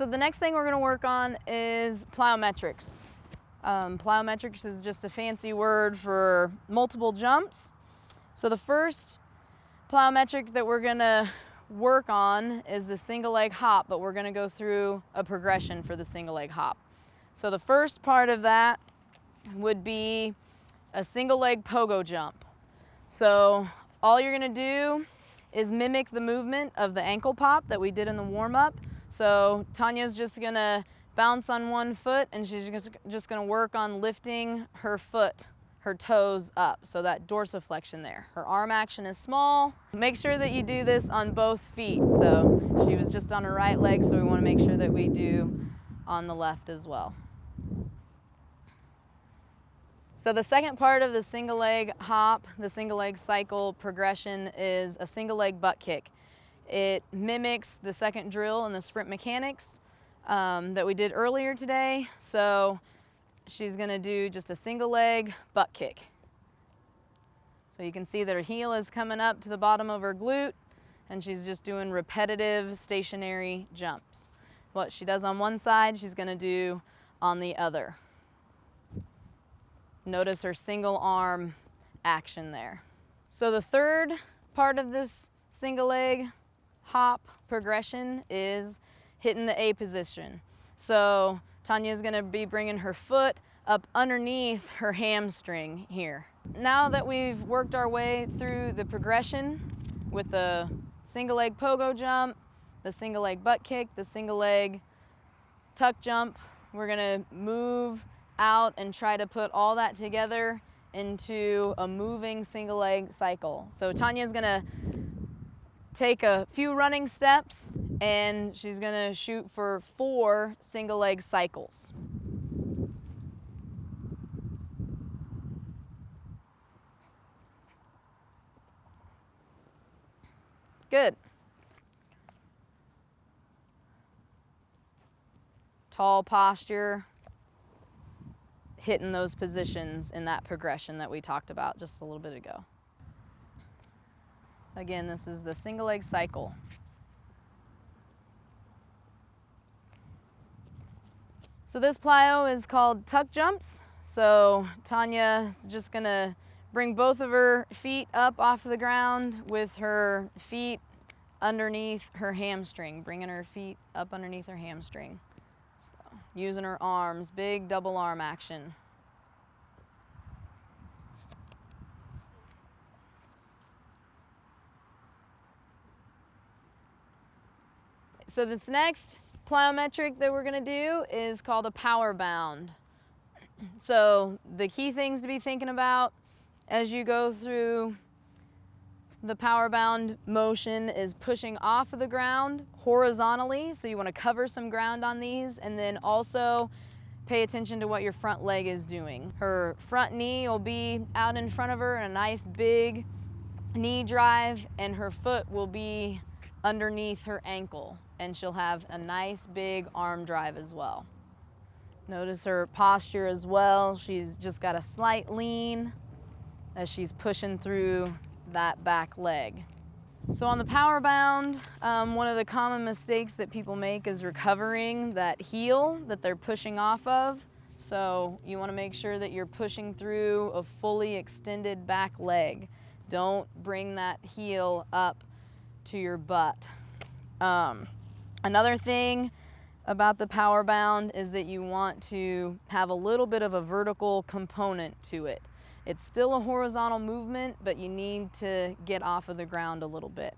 So the next thing we're going to work on is plyometrics. Plyometrics is just a fancy word for multiple jumps. So the first plyometric that we're going to work on is the single leg hop, but we're going to go through a progression for the single leg hop. So the first part of that would be a single leg pogo jump. So all you're going to do is mimic the movement of the ankle pop that we did in the warm-up. So Tanya's just going to bounce on one foot, and she's just going to work on lifting her foot, her toes up, so that dorsiflexion there. Her arm action is small. Make sure that you do this on both feet. So she was just on her right leg, so we want to make sure that we do on the left as well. So the second part of the single leg hop, the single leg cycle progression, is a single leg butt kick. It mimics the second drill in the sprint mechanics that we did earlier today. So she's going to do just a single leg butt kick. So you can see that her heel is coming up to the bottom of her glute, and she's just doing repetitive stationary jumps. What she does on one side, she's going to do on the other. Notice her single arm action there. So the third part of this single leg hop progression is hitting the A position. So Tanya's going to be bringing her foot up underneath her hamstring here. Now that we've worked our way through the progression with the single leg pogo jump, the single leg butt kick, the single leg tuck jump, we're going to move out and try to put all that together into a moving single leg cycle. So Tanya's going to take a few running steps, and she's going to shoot for 4 single leg cycles. Good. Tall posture, hitting those positions in that progression that we talked about just a little bit ago. Again, this is the single leg cycle. So this plyo is called tuck jumps. So Tanya is just going to bring both of her feet up off the ground with her feet underneath her hamstring, bringing her feet up underneath her hamstring. So using her arms, big double arm action. So this next plyometric that we're going to do is called a power bound. So the key things to be thinking about as you go through the power bound motion is pushing off of the ground horizontally. So you want to cover some ground on these, and then also pay attention to what your front leg is doing. Her front knee will be out in front of her in a nice big knee drive, and her foot will be underneath her ankle, and she'll have a nice big arm drive as well. Notice her posture as well. She's just got a slight lean as she's pushing through that back leg. So on the power bound, one of the common mistakes that people make is recovering that heel that they're pushing off of. So you want to make sure that you're pushing through a fully extended back leg. Don't bring that heel up to your butt. Another thing about the power bound is that you want to have a little bit of a vertical component to it. It's still a horizontal movement, but you need to get off of the ground a little bit.